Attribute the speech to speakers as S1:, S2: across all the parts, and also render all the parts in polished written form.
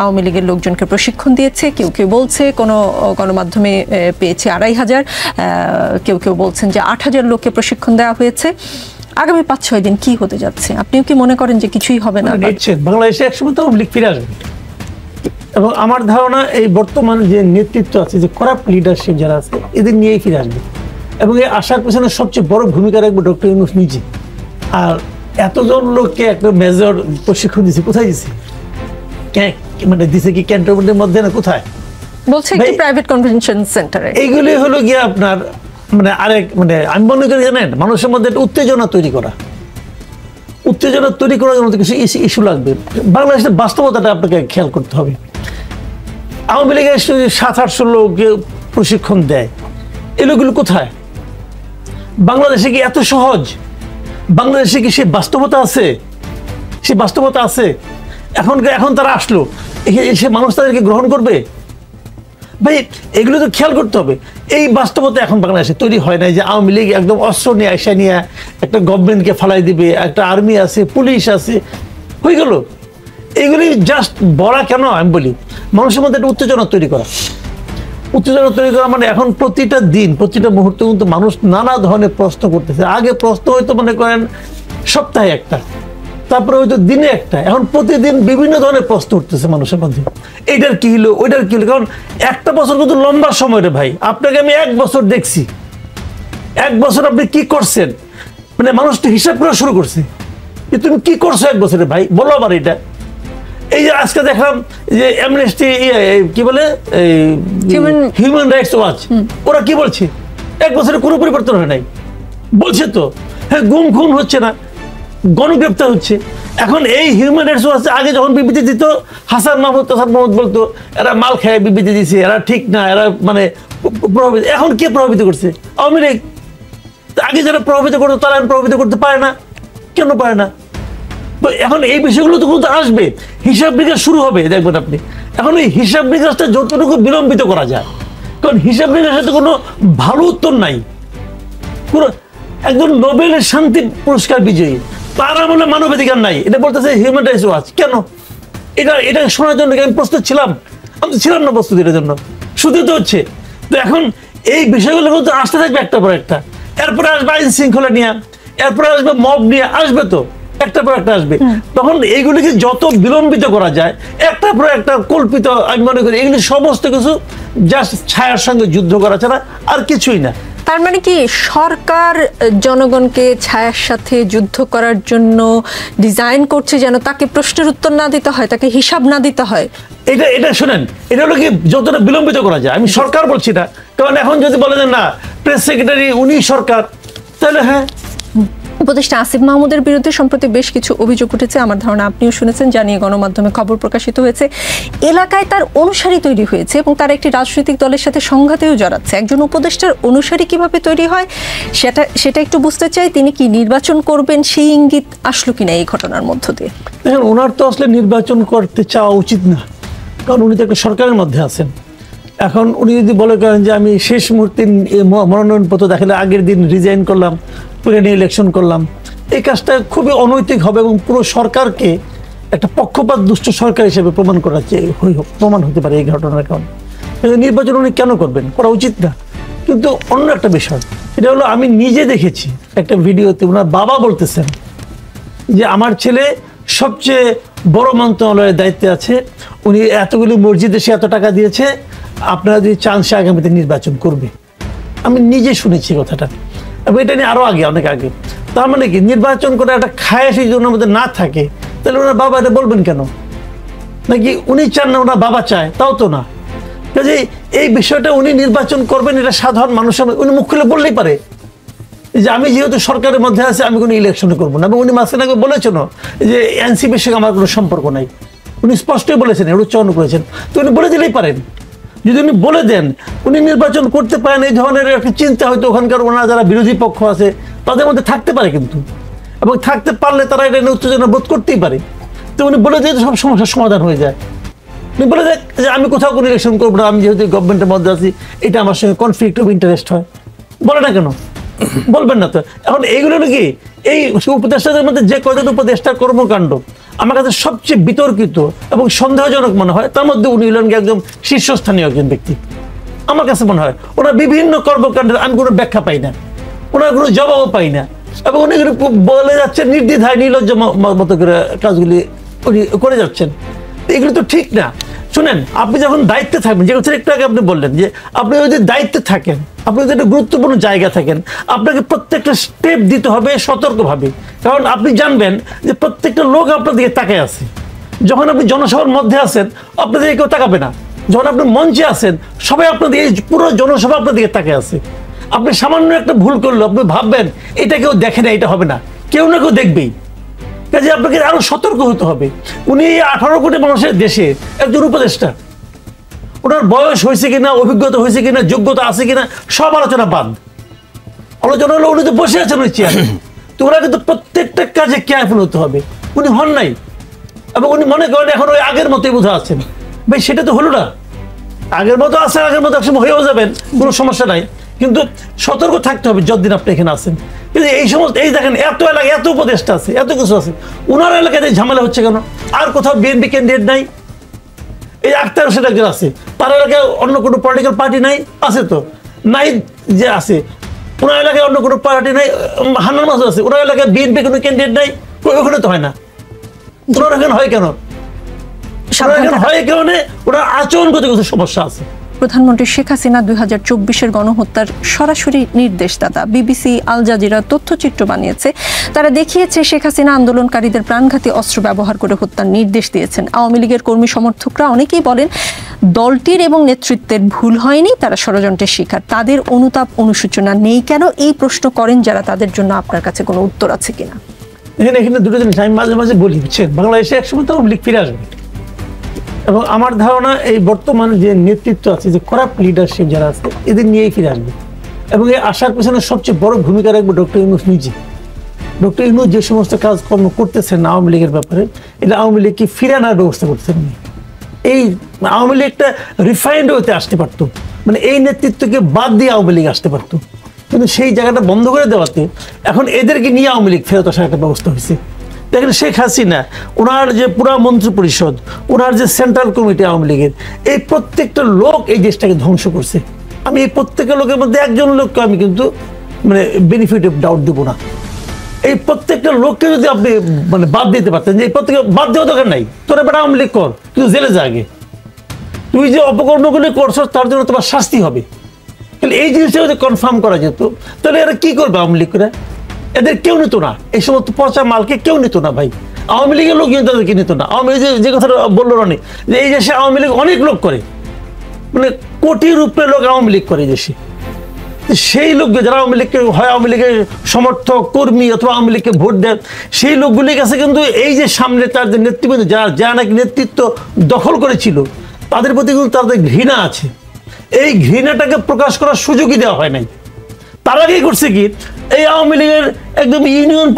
S1: আওয়ামী লীগের লোকজনকে প্রশিক্ষণ দিয়েছে, কেউ কেউ বলছে কোনো গণমাধ্যমে পেয়েছে 2500, কেউ কেউ বলছেন যে 8000 লোককে প্রশিক্ষণ দেওয়া হয়েছে। আগামী 5-6 দিন কি হতে যাচ্ছে? আপনিও কি মনে করেন যে কিছুই হবে না?
S2: বাংলাদেশে একসময় তো আওয়ামী লীগ ফিরে আসবে, এবং আমার ধারণা এই বর্তমান যে নেতৃত্ব আছে, যে করাপ্ট লিডারশিপ যারা আছে, এদের নিয়েই ফিরে আসবে। এবং এই আসার পেছনে সবচেয়ে বড় ভূমিকা রাখবে ডক্টর ইউনূস নিজে। আর এতজন লোককে একটা মেজর প্রশিক্ষণ দিচ্ছে, কোথায় দিচ্ছে? মানে দিছে কি ক্যান্টনমেন্টের মধ্যে না কোথায়?
S1: বলছে একটি প্রাইভেট কনভেনশন সেন্টারে।
S2: এইগুলি হলো গিয়ে আপনার মানে আরেক মানে আমি মনে করি জানেন, মানুষের মধ্যে একটা উত্তেজনা তৈরি করা, উত্তেজনা তৈরি করার জন্য কিছু ইস্যু লাগবে। বাংলাদেশের বাস্তবতাটা আপনাকে খেয়াল করতে হবে। আওয়ামী লীগের 700-800 লোককে প্রশিক্ষণ দেয়, এই লোকগুলো কোথায়? বাংলাদেশে কি এত সহজ? বাংলাদেশে কি সে বাস্তবতা আছে? সে বাস্তবতা আছে? এখন তারা আসলো, সে মানুষ তাদেরকে গ্রহণ করবে? ভাই এগুলো তো খেয়াল করতে হবে। এই বাস্তবতা এখন বাংলাদেশে তৈরি হয় নাই যে আওয়ামী লীগ একদম অস্ত্র নিয়ে আইসা নিয়ে একটা গভর্নমেন্টকে ফালাই দিবে, একটা আর্মি আছে, পুলিশ আছে, হয়ে গেল। এইগুলি জাস্ট বলা কেন? আমি বলি মানুষের মধ্যে একটা উত্তেজনা তৈরি করা। উত্তেজনা তৈরি করা মানে এখন প্রতিটা দিন, প্রতিটা মুহূর্তে কিন্তু মানুষ নানা ধরনের প্রশ্ন করতেছে। আগে প্রশ্ন হয়তো মনে করেন সপ্তাহে একটা, তারপরে হয়তো দিনে একটা, এখন প্রতিদিন বিভিন্ন ধরনের প্রশ্ন উঠতেছে মানুষের মধ্যে। এইটার কি হলো, ওইটার কি হলো। কারণ একটা বছর কিন্তু লম্বা সময় রে ভাই। আপনাকে আমি 1 বছর দেখছি, 1 বছর আপনি কি করছেন, মানে মানুষ তো হিসাব করা শুরু করছে যে তুমি কি করছো 1 বছরে ভাই, বলো আবার এটা। এই যে আজকে দেখলাম যে অ্যামনেস্টি কি বলে, হিউম্যান রাইটস ওয়াচ, ওরা কি বলছে? 1 বছরে কোনো পরিবর্তন হয় নাই বলছে তো। হ্যাঁ, গুম খুন হচ্ছে না, গণগ্রেপ্তার হচ্ছে। এখন এই হিউম্যান রাইটস ওয়াচ আগে যখন বিবৃতি দিত, হাসান মাহমুদ বলতো এরা মাল খায় বিবৃতি দিছে, এরা ঠিক না, এরা মানে প্রভাবিত। এখন কে প্রভাবিত করছে? আওয়ামী লীগ। আগে যারা প্রভাবিত করতো তারা প্রভাবিত করতে পারে না, কেন পারে না? এখন এই বিষয়গুলো তো কিন্তু আসবে, হিসাব নিকাশ শুরু হবে, দেখবেন আপনি। এখন এই হিসাব নিকাশটা যতটুকু বিলম্বিত করা যায়, কারণ হিসাব নিকাশের তো কোনো ভালো উত্তর নাই। পুরো একজন নোবেলের শান্তি পুরস্কার বিজয়ী, তারা বলে মানবাধিকার নাই, এটা বলতেছে হিউম্যান রাইটস ওয়াচ। কেন? এটা শোনার জন্য আমি প্রস্তুত ছিলাম? আমি তো ছিলাম না প্রস্তুত এটার জন্য, শুধু তো হচ্ছে। তো এখন এই বিষয়গুলো কিন্তু আসতে থাকবে একটা পর একটা। এরপরে আসবে আইন শৃঙ্খলা নিয়ে, এরপরে আসবে মব নিয়ে, আসবে তো একটা পর একটা আসবে। তখন এইগুলিকে যত বিলম্বিত করা যায়, একটা পর একটা কল্পিত, আমি মনে করি এগুলি সমস্ত কিছু জাস্ট ছায়ার সঙ্গে যুদ্ধ করা ছাড়া আর কিছুই না।
S1: তার মানে কি সরকার জনগণকে ছায়ার সাথে যুদ্ধ করার জন্য ডিজাইন করছে যেন তাকে প্রশ্নের উত্তর না দিতে হয়, তাকে হিসাব না দিতে হয়?
S2: এটা শুনেন, এটা হলো কি যতটা বিলম্বিত করা যায়। আমি সরকার বলছি না, কারণ এখন যদি বলে যে না প্রেস সেক্রেটারি উনি সরকার, তাহলে হ্যাঁ।
S1: উপদেষ্টা আসিফ মাহমুদের বিরুদ্ধে সম্প্রতি বেশ কিছু অভিযোগ উঠেছে, আমার ধারণা আপনিও শুনেছেন, জানিয়ে গণমাধ্যমে খবর প্রকাশিত হয়েছে। এলাকায় তার অনুসারী তৈরি হয়েছে এবং তার একটি রাজনৈতিক দলের সাথে সংঘাতেও জড়াচ্ছে। একজন উপদেষ্টার অনুসারী কিভাবে তৈরি হয় সেটা একটু বুঝতে চাই। তিনি কি নির্বাচন করবেন সেই ইঙ্গিত আসলো কিনা এই ঘটনার মধ্য দিয়ে?
S2: দেখেন, ওনার তো আসলে নির্বাচন করতে চাওয়া উচিত না, কারণ উনি তো একটা সরকারের মধ্যে আছেন। এখন উনি যদি বলে করেন যে আমি শেষ মুহূর্তে মনোনয়নপত্র দেখালে আগের দিন রিজাইন করলাম, পুরে নিয়ে ইলেকশন করলাম, এই কাজটা খুবই অনৈতিক হবে এবং পুরো সরকারকে একটা পক্ষপাত দুষ্ট সরকার হিসেবে প্রমাণ হতে পারে এই ঘটনার কারণে। নির্বাচন উনি কেন করবেন? করা উচিত না। কিন্তু অন্য একটা বিষয়, এটা হলো আমি নিজে দেখেছি একটা ভিডিওতে ওনার বাবা বলতেছেন যে আমার ছেলে সবচেয়ে বড় মন্ত্রণালয়ের দায়িত্বে আছে, উনি এতগুলি মসজিদে সে এত টাকা দিয়েছে, আপনারা যদি চান সে আগামীতে নির্বাচন করবে। আমি নিজে শুনেছি কথাটা, এবং এটা নিয়ে আরো আগে, অনেক আগে। তার মানে কি নির্বাচন করে একটা খায় সেই জন্য আমাদের না থাকে, তাহলে ওনার বাবা এটা বলবেন কেন? নাকি উনি চান না ওনার বাবা চায়? তাও তো না। কাজে এই বিষয়টা উনি নির্বাচন করবেন, এটা সাধারণ মানুষের উনি মুখ খুলে বললেই পারে যে আমি যেহেতু সরকারের মধ্যে আছি আমি কোনো ইলেকশনে করবো না। এবং উনি মাঝখানে আগে বলেছেন যে এনসিপির সঙ্গে আমার কোনো সম্পর্ক নাই, উনি স্পষ্টই বলেছেন, উচ্চারণ করেছেন। তো উনি বলে দিলেই পারেন। যদি উনি বলে দেন উনি নির্বাচন করতে পারেন, এই ধরনের একটা চিন্তা হয়তো ওখানকার ওনারা যারা বিরোধী পক্ষ আছে তাদের মধ্যে থাকতে পারে, কিন্তু এবং থাকতে পারলে তারা এটা নিয়ে উত্তেজনা বোধ করতেই পারে। তো উনি বলে দিয়ে সব সমস্যার সমাধান হয়ে যায়। উনি বলে দেয় যে আমি কোথাও কোনো ইলেকশন করবো না, আমি যেহেতু গভর্নমেন্টের মধ্যে আছি, এটা আমার সঙ্গে কনফ্লিক্ট অফ ইন্টারেস্ট হয়। বলে না কেন? বলবেন না তো। এখন এইগুলো নাকি এই উপদেষ্টাদের মধ্যে যে কয়জন উপদেষ্টার কর্মকাণ্ড আমার কাছে সবচেয়ে বিতর্কিত এবং সন্দেহজনক মনে হয়, তার মধ্যে উনি হলেন একদম শীর্ষস্থানীয় একজন ব্যক্তি। আমার কাছে মনে হয় ওনার বিভিন্ন কর্মকাণ্ডের আমি কোনো ব্যাখ্যা পাই না, ওনার কোনো জবাবও পাই না, এবং উনি বলে যাচ্ছেন নির্দ্বিধায় নির্লজ্জ মতো করে কাজগুলি উনি করে যাচ্ছেন। এগুলো তো ঠিক না। শুনেন, আপনি যখন দায়িত্বে থাকবেন, যে কথা একটু আগে আপনি বললেন যে আপনি যদি দায়িত্বে থাকেন, আপনি যদি একটা গুরুত্বপূর্ণ জায়গা থাকেন, আপনাকে প্রত্যেকটা স্টেপ দিতে হবে সতর্কভাবে। কারণ আপনি জানবেন যে প্রত্যেকটা লোক আপনার দিকে তাকায় আছে। যখন আপনি জনসভার মধ্যে আছেন, আপনার দিকে কেউ তাকাবে না। যখন আপনি মঞ্চে আছেন, সবাই আপনার দিকে, পুরো জনসভা আপনার দিকে তাকায় আছে। আপনি সামান্য একটা ভুল করলে আপনি ভাববেন এটা কেউ দেখে না, এটা হবে না, কেউ না কেউ দেখবেই। কাজে আপনাকে আরো সতর্ক হতে হবে। উনি 18 কোটি মানুষের দেশে একজন উপদেষ্টা, ওনার বয়স হয়েছে কিনা, অভিজ্ঞতা হয়েছে কিনা, যোগ্যতা আছে কিনা, সব আলোচনা বাদ। আলোচনা হলো উনি তো বসে আছেন ওই চেয়ারে, তো ওরা কিন্তু প্রত্যেকটা কাজে কেয়ারফুল হতে হবে। উনি হন নাই, এবং উনি মনে করেন এখন ওই আগের মতোই বোধহয় আছেন। ভাই সেটা তো হলো না, আগের মতো আছেন, আগের মতো একসময় হয়েও যাবেন, কোনো সমস্যা নাই, কিন্তু সতর্ক থাকতে হবে যতদিন আপনি এখানে আছেন। কিন্তু এই সমস্ত, এই দেখেন এত এলাকায় এত উপদেষ্টা আছে, এত কিছু আছে, ওনার এলাকাতে ঝামেলা হচ্ছে কেন? আর কোথাও বিএনপি ক্যান্ডিডেট নাই? এই আক্তার হোসেন একজন আছে, তার এলাকায় অন্য কোনো পলিটিক্যাল পার্টি নাই? আছে তো, নাই যে আছে। ওনার এলাকায় অন্য কোনো পার্টি নাই, হান্নান মাসুদ আছে, ওনার এলাকায় বিএনপি কোনো ক্যান্ডিডেট নাই, ওখানে তো হয় না। ওনার এখানে হয় কেন? হয় কেন? ওনার আচরণগত কিছু সমস্যা আছে।
S1: প্রধানমন্ত্রী শেখ হাসিনা 2024-এর গণহত্যার সরাসরি নির্দেশদাতা। বিবিসি, আল জাজিরা তথ্যচিত্র বানিয়েছে। তারা দেখিয়েছে শেখ হাসিনা আন্দোলনকারীদের প্রাণঘাতী অস্ত্র ব্যবহার করে হত্যার নির্দেশ দিয়েছেন। আওয়ামী লীগের কর্মী সমর্থকরা অনেকেই বলেন দলটির এবং নেতৃত্বের ভুল হয়নি, তারা ষড়যন্ত্রের শিকার। তাদের অনুতাপ অনুশোচনা নেই কেন? এই প্রশ্ন করেন যারা। তাদের জন্য আপনার কাছে কোনো উত্তর আছে কিনা?
S2: এখানে দুটো জিনিস আমি মাঝে মাঝে বলি, বুঝছেন, বাংলাদেশে একসময় তো আওয়ামী লীগ ফিরে আসবে, এবং আমার ধারণা এই বর্তমান যে নেতৃত্ব আছে, যে করাপ্ট লিডারশিপ যারা আছে, এদের নিয়েই ফিরে আসবে। এবং এই আসার পেছনে সবচেয়ে বড় ভূমিকা রাখবে ডক্টর ইউনূস নিজে। ডক্টর ইউনূস যে সমস্ত কাজকর্ম করতেছেন আওয়ামী লীগের ব্যাপারে, এটা আওয়ামী লীগকে ফিরে আনার ব্যবস্থা করতেছেন। এই আওয়ামী লীগ একটা রিফাইন্ড হতে আসতে পারতো, মানে এই নেতৃত্বকে বাদ দিয়ে আওয়ামী লীগ আসতে পারতো, কিন্তু সেই জায়গাটা বন্ধ করে দেওয়াতে এখন এদেরকে নিয়ে আওয়ামী লীগ ফেরত আসার একটা ব্যবস্থা হয়েছে। দেখেন শেখ হাসিনা, ওনার যে পুরা মন্ত্রী পরিষদ, ওনার যে সেন্ট্রাল কমিটি আওয়ামী লীগের, এই প্রত্যেকটা লোক এই দেশটাকে ধ্বংস করছে। আমি এই প্রত্যেকটা লোকের মধ্যে একজন লোককে আমি কিন্তু মানে বেনিফিট অফ ডাউট দেবো না। এই প্রত্যেকটা লোককে যদি আপনি মানে বাদ দিতে পারতেন, যে এই প্রত্যেকে বাদ দেওয়া দরকার নাই, তোরা বেটা আওয়ামী লীগ কর, কিন্তু জেলে যা আগে। তুই যে অপকর্মগুলি করছো তার জন্য তোমার শাস্তি হবে। কিন্তু এই জিনিসটা যদি কনফার্ম করা যেত, তাহলে এরা কি করবে? আওয়ামী লীগ করে এদের কেউ নিত না, এই সমস্ত পচা মালকে কেউ নিত না ভাই। আওয়ামী লীগের লোক কিন্তু তাদেরকে নিত না। আওয়ামী লীগ যে কথাটা বললো রানি, যে এই দেশে আওয়ামী লীগ অনেক লোক করে, মানে কোটি রূপে লোক আওয়ামী লীগ করে এই দেশে। সেই লোককে যারা আওয়ামী লীগকে হয় আওয়ামী লীগের সমর্থক কর্মী অথবা আওয়ামী লীগকে ভোট দেন, সেই লোকগুলির কাছে কিন্তু এই যে সামনে তার যে নেতৃবৃন্দ যারা নাকি নেতৃত্ব দখল করেছিল, তাদের প্রতি কিন্তু তাদের ঘৃণা আছে। এই ঘৃণাটাকে প্রকাশ করার সুযোগই দেওয়া হয় নাই। তারা কি করছে কি, এই আওয়ামী লীগের একদম ইউনিয়ন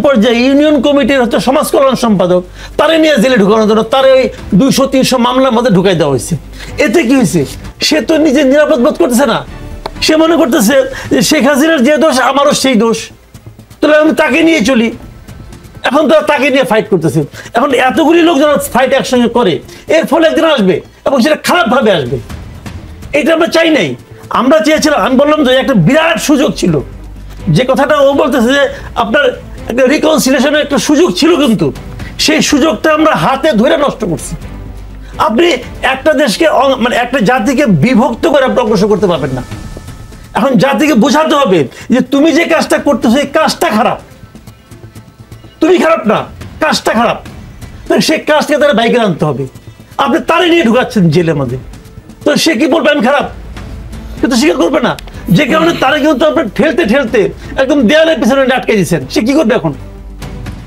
S2: পর্যায়ে ইউনিয়ন কমিটির হচ্ছে সমাজ কল্যাণ সম্পাদক, তারা নিয়ে জেলে ঢুকানোর জন্য তার এই 200-300 মামলার মধ্যে ঢুকাই দেওয়া হয়েছে। এতে কি হয়েছে? সে তো নিজে নিরাপদ বোধ করতেছে না। সে মনে করতেছে যে শেখ হাসিনার যে দোষ আমারও সেই দোষ, তাহলে আমি তাকে নিয়ে চলি। এখন তো তাকে নিয়ে ফাইট করতেছে। এখন এতগুলি লোক যারা ফাইট একসঙ্গে করে, এর ফলে একদিন আসবে এবং সেটা খারাপভাবে আসবে। এটা আমরা চাই নাই। আমরা চেয়েছিলাম, আমি বললাম যে একটা বিরাট সুযোগ ছিল, যে কথাটা ও বলতেছে যে আপনার একটা রিকনসিলিয়েশনের একটা সুযোগ ছিল, কিন্তু সেই সুযোগটা আমরা হাতে ধরে নষ্ট করছি। আপনি একটা দেশকে মানে একটা জাতিকে বিভক্ত করে আপনি অগ্রসর করতে পারবেন না। এখন জাতিকে বোঝাতে হবে যে তুমি যে কাজটা করতেছো এই কাজটা খারাপ, তুমি খারাপ না, কাজটা খারাপ, সেই কাজটাকে তারা বাইকে আনতে হবে। আপনি তারে নিয়ে ঢুকাচ্ছেন জেলের মধ্যে, তো সে কি বলবে আমি খারাপ? কিন্তু স্বীকার করবে না। যে কারণে তারা কিন্তু আপনার ঠেলতে ঠেলতে একদম দেয়ালের পিছনে আটকে দিচ্ছেন। সে কি করবে এখন?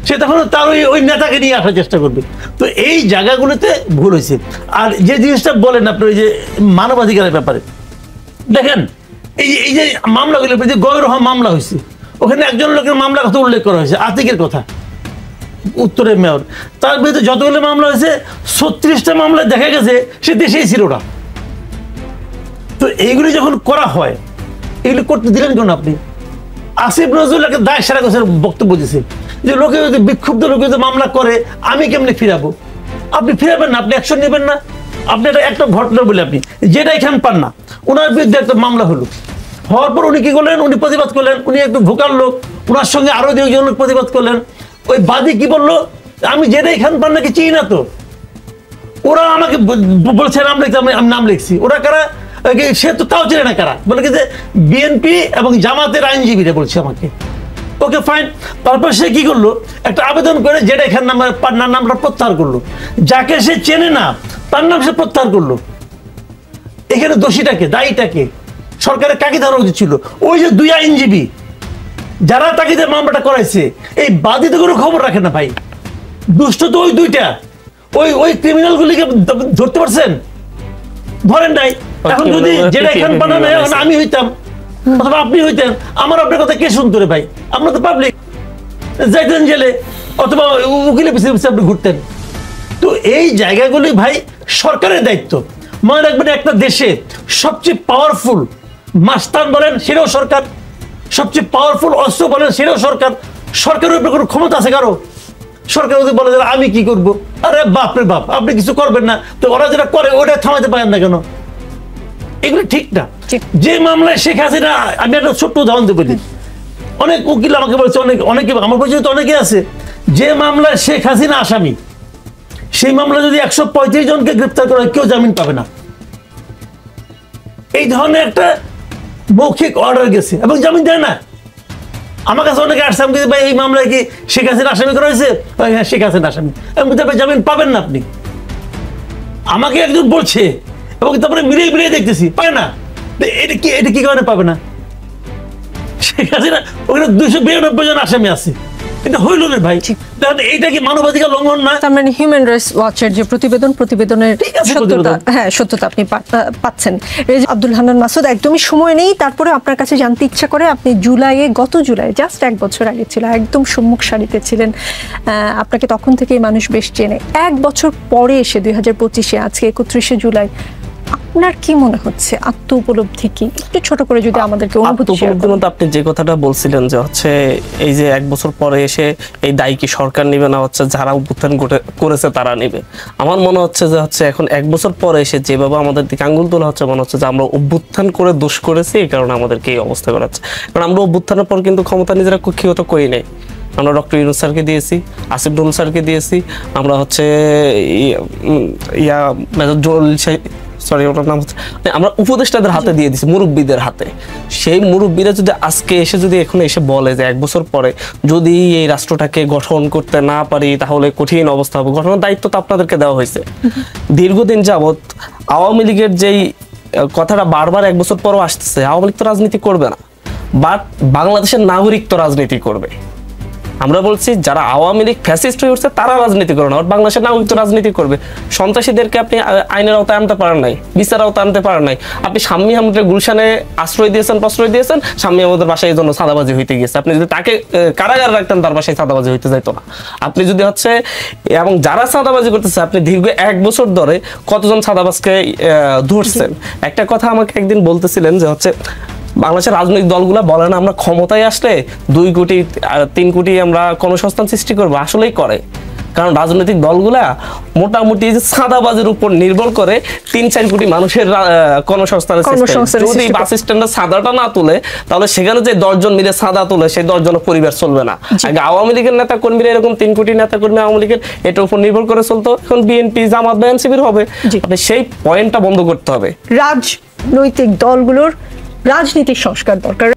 S2: সে তখন তার ওই নেতাকে নিয়ে আসার চেষ্টা করবে। তো এই জায়গাগুলোতে ভুল হয়েছে। আর যে জিনিসটা বলেন আপনি ওই যে মানবাধিকারের ব্যাপারে, দেখেন এই যে মামলাগুলো, যে গয়রহা মামলা হয়েছে, ওখানে একজন লোকের মামলার কথা উল্লেখ করা হয়েছে, আতিকের কথা, উত্তরের মেয়র। তার বিরুদ্ধে যতগুলো মামলা হয়েছে 36টা মামলায় দেখা গেছে সে দেশেই ছিল না। তো এইগুলি যখন করা হয়, এগুলি করতে দিলেন কেন আপনি? আসিফ নজরুল একটা দায় সারা বছর বক্তব্য দিয়েছে যে লোকে যদি বিক্ষুব্ধ লোকে যদি মামলা করে আমি কেমনে ফিরাবো? আপনি ফিরাবেন না, আপনি অ্যাকশন নেবেন না। আপনি একটা ঘটনা বলে আপনি যেটা এখান পান না, ওনার বিরুদ্ধে একটা মামলা হলো, হওয়ার পর উনি কি করলেন, উনি প্রতিবাদ করলেন, উনি একটু ভোকাল লোক, ওনার সঙ্গে আরো দুজন লোক প্রতিবাদ করলেন। ওই বাদী কি বললো, আমি যেটা এখান পান নাকি চিনি না তো। ওরা আমাকে বলছে নাম লিখতে, আমি নাম লিখছি, ওরা কারা সে তো তাও চেনে না কারা, বলে কি যে বিএনপি এবং জামাতের আইনজীবীরা বলছে আমাকে। Okay fine. তারপর সে কি করলো, একটা আবেদন করে যেটা এখান পান্নার নামটা প্রত্যাহার করলো, যাকে সে চেনে না তার নাম সে প্রত্যাহার করলো। এখানে দোষীটাকে, দায়ীটাকে, সরকারের কাকে ধরা উচিত ছিল? ওই যে দুই আইনজীবী যারা তাকে যে মামলাটা করাইছে, এই বাদী তো কোনো খবর রাখে না ভাই। দুষ্ট তো ওই দুইটা, ওই ক্রিমিনাল গুলিকে ধরতে পারছেন? ধরেন নাই। এখন যদি যেটা এখান বানানো আমি হইতাম অথবা আপনি হইতেন, আমার আপনার কথা কে শুনতো রে ভাই? আপনার তো পাবলিক, যাইতেন জেলে অথবা উকিলের পিছিয়ে পিছিয়ে আপনি ঘুরতেন। তো এই জায়গাগুলি ভাই সরকারের দায়িত্ব। মনে রাখবেন, একটা দেশে সবচেয়ে পাওয়ারফুল মাস্তান বলেন সেটাও সরকার, সবচেয়ে পাওয়ারফুল অস্ত্র বলেন সেটাও সরকার। সরকারের উপরে কোনো ক্ষমতা আছে কারো? সরকার যদি বলে আমি কি করব, আরে বাপ রে বাপ, আপনি কিছু করবেন না, তো ওরা যেটা করে ওটা থামাতে পারেন না কেন? এগুলো ঠিক না। যে মামলায় শেখ হাসিনা, আমি একটা ছোট্ট উদাহরণ দিয়ে বলি, অনেক উকিল আমাকে বলছে, অনেকে আমার পরিচিত অনেকে আছে, যে মামলায় শেখ হাসিনা আসামি, সেই মামলা যদি 135 জনকে গ্রেপ্তার করা হয়, কেউ জামিন পাবে না। এই ধরনের একটা মৌখিক অর্ডার গেছে এবং জামিন দেয় না। আমার কাছে অনেকে আসছে, আমি ভাই এই মামলায় কি শেখ হাসিনা আসামি করা হয়েছে? হ্যাঁ, শেখ হাসিনা আসামি। আমি জামিন পাবেন না আপনি। আমাকে একজন বলছে এবং তারপরে মিলিয়ে মিলিয়ে দেখতেছি পায় না। এটা কি কারণে পাবে না? শেখ হাসিনা ওখানে 292 জন আসামি আছে, এটা হইল না ভাই। এইটা কি মানবাধিকার লঙ্ঘন না?
S1: তার মানে হিউম্যান রাইটস ওয়াচের যে প্রতিবেদনের সত্যতা, হ্যাঁ সত্যতা আপনি পাচ্ছেন। আব্দুল হান্নান মাসুদ, একদমই সময় নেই, তারপরে আপনার কাছে জানতে ইচ্ছা করে, আপনি গত জুলাই জাস্ট 1 বছর আগে ছিল, একদম সম্মুখ সারিতে ছিলেন, আপনাকে তখন থেকেই মানুষ বেশ চেনে। 1 বছর পরে এসে 2025-এ আজকে 31শে জুলাই, আপনার কি মনে হচ্ছে? আত্ম উপলব্ধি কি, একটু ছোট করে যদি আমাদেরকে অনুভূতি শেয়ার করেন।
S3: আপনি যে কথাটা বলছিলেন যে হচ্ছে এই যে 1 বছর পরে এসে এই দায় কি সরকার নেবে না হচ্ছে যারা অভ্যুত্থান করেছে তারা নেবে? আমার মনে হচ্ছে যে হচ্ছে এখন 1 বছর পরে এসে যেভাবে আমাদের দিকে আঙ্গুল তোলা হচ্ছে, মনে হচ্ছে যে আমরা অভ্যুত্থান করে দোষ করেছি, এই কারণে আমাদেরকে এই অবস্থা করাচ্ছে। কারণ আমরা অভ্যুত্থানের পর কিন্তু ক্ষমতা নিজেরা কুক্ষিগত করি নাই। আমরা ডক্টর ইউনূস স্যারকে দিয়েছি, আসিফ নজরুল স্যারকে দিয়েছি, আমরা হচ্ছে মেজর জলিল ওটার নাম হচ্ছে, আমরা উপদেষ্টাদের হাতে দিয়ে দিচ্ছি, মুরব্বীদের হাতে। সেই মুরব্বীরা যদি আজকে এসে যদি এখন এসে বলে যে 1 বছর পরে যদি এই রাষ্ট্রটাকে গঠন করতে না পারি তাহলে কঠিন অবস্থা হবে, গঠনের দায়িত্ব তো আপনাদেরকে দেওয়া হয়েছে। দীর্ঘদিন যাবৎ আওয়ামী লীগের যেই কথাটা বারবার 1 বছর পরও আসতেছে, আওয়ামী লীগ তো রাজনীতি করবে না, বাট বাংলাদেশের নাগরিক তো রাজনীতি করবে। আমরা বলছি যারা আওয়ামী লীগ ফ্যাসিস্ট হয়ে উঠছে তারা রাজনীতি করে না, বাংলাদেশের নাগরিক তো রাজনীতি করবে। সন্ত্রাসীদেরকে আপনি আইনের আওতায় আনতে পারেন নাই, বিচার আওতায় আনতে পারেন নাই। আপনি শাম্মী আহমেদের গুলশানে প্রশ্রয় দিয়েছেন, শাম্মী আহমেদের বাসায় এই জন্য সাদাবাজি হইতে গিয়েছে। আপনি যদি তাকে কারাগারে রাখতেন, তার বাসায় সাদাবাজি হইতে যাইতো না। আপনি যদি হচ্ছে, এবং যারা সাদাবাজি করতেছে, আপনি দীর্ঘ 1 বছর ধরে কতজন সাদাবাজকে ধরছেন? একটা কথা আমাকে একদিন বলতেছিলেন যে হচ্ছে বাংলাদেশের রাজনৈতিক দলগুলা বলে না আমরা ক্ষমতায় আসলে 2 কোটি 3 কোটি আমরা কর্মসংস্থান সৃষ্টি করবো, আসলেই করে। কারণ রাজনৈতিক দলগুলা মোটামুটি যে সাদাবাজের উপর নির্ভর করে 3-4 কোটি মানুষের কর্মসংস্থানের সিস্টেম। যদি বাস স্ট্যান্ডের সাদাটা না তুলে, তাহলে সেখানে যে 10 জন মিলে সাদা তুলে, সেই 10 জনের পরিবার চলবে না। আগে আওয়ামী লীগের নেতা কর্মীরা এরকম 3 কোটি নেতা কর্মী আওয়ামী লীগের এটার উপর নির্ভর করে চলতো, এখন বিএনপি, জামাত বা এনসিপির হবে। আপনি সেই পয়েন্টটা বন্ধ করতে হবে।
S1: রাজনৈতিক দলগুলোর রাজনীতিক সংস্কার দরকার।